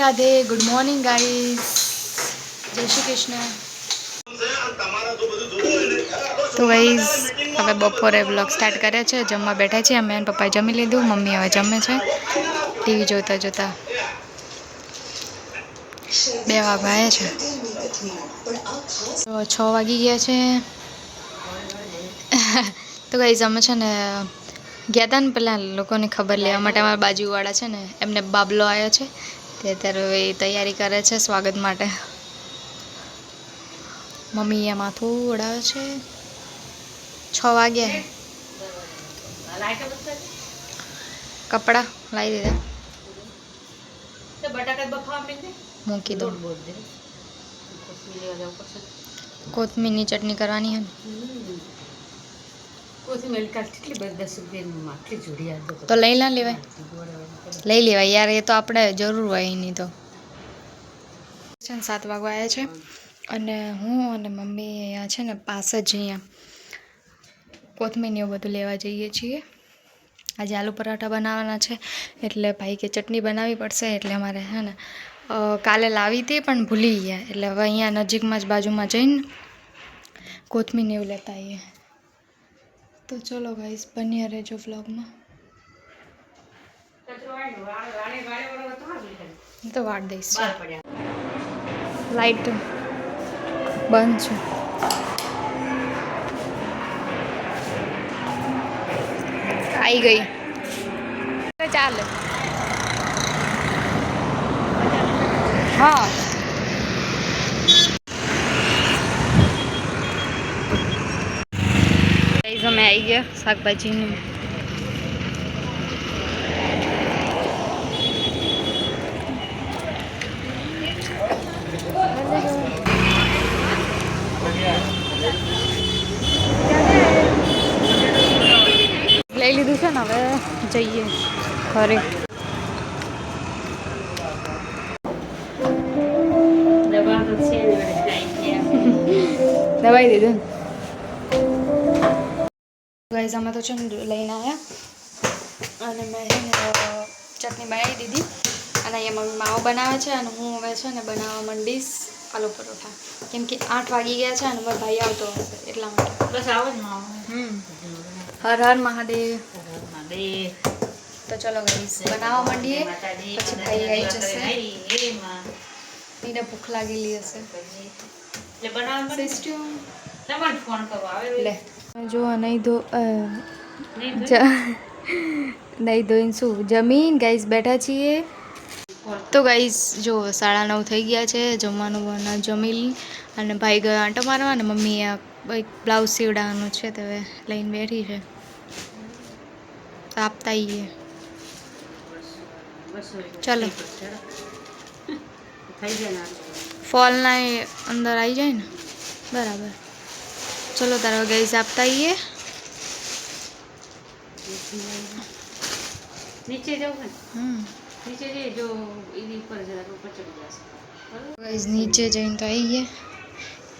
Radhe good morning guys जय श्री कृष्ण। तो guys हमें बपोरे ब्लॉग स्टार्ट करे छे जमवा बैठा छे अमे पप्पाए जमी लीधुं मम्मी हवे जमे छे टीवी जोता जोता 2 वाग्या छे तो 6 वागी गया छे। तो गाइस अमे छे ने गया था ने पेला लोकोने खबर लेवा माटे अमारा बाजूवाळा छे ने एमने बाबलो आव्यो छे ते अत्यारे तैयारी करे छे स्वागत माटे। मम्मी ए माथुं ओढावे छे 6 वाग्या कपड़ा लाई दीधा मूकी दो कोथमीરની चटनी करवानी है तो लई ना लेवाय यार ये तो आपणे जरूर होय नहीं तो 7 वागवा आया छे अने हूँ अने मम्मी अहींया छे ने पास ज अहींया कोथमीर ने बधुं लेवा जईए छीए। आज आलू पराठा बनाववाना छे एटले भाई के चटनी बनावी पड़शे एटले अमारे है ने काले लावी थी पण भूली गया एटले हवे अहींया नजीकमां ज बाजुमां जईने कोथमीर ने लेता आवीए। तो चलो गाइस बनिया रहो व्लॉग में। तो वाट दईश लाइट बंद छे आई गई चाल हाँ અમે આવી ગયા શાકભાજીનું લઈ લીધું છે ને હવે જઈએ ઘરે। દવાઈ દીધું गाइस अमे तो लईने आया अने मैं चटनी बनावी दीधी अने अहींया मम्मी मावो बनावे छे अने हूँ हवे छे ने बनाववा मंडीश आलू परोठा केम के 8 वागी गया छे अने मारो भाई आवतो हशे એટલા માટે बस आवज मावो हर हर महादेव तो चलो गाइस बनाववा मंडीए पछी भाई आई जशे एने भूख लागेली हशे એટલે બનાવવા સિસ્ટમ તમારે ફોન કરવો આવે લે जो नहीं दो नहीं धोईन शू जमीन गाइस बैठा छीए। तो गाइस जो 9:30 थई गया छे जमवानुं बना जमी अने भाई गया आंटो मारवा अने मम्मी एक ब्लाउज सीवडाववानुं छे तो हवे लईने बैठी छे आपता आवीए। चलो फॉल ना अंदर आई जाए ने बराबर। चलो तारा गाइस आपता आइए नीचे जाओ नीचे जे जो इदी पर जरा ऊपर चढ़ जाए गाइस नीचे जईन तो आइए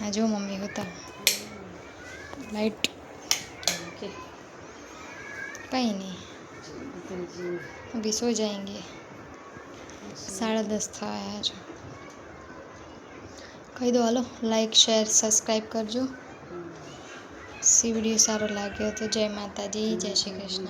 आ जो मम्मी होता लाइट कहीं नहीं अभी सो जाएंगे 10:30 था आया जो कही दो हालो लाइक शेयर सब्सक्राइब करजो। सी वीडियो सारो लाग्यो तो जय माताजी जय श्री कृष्ण।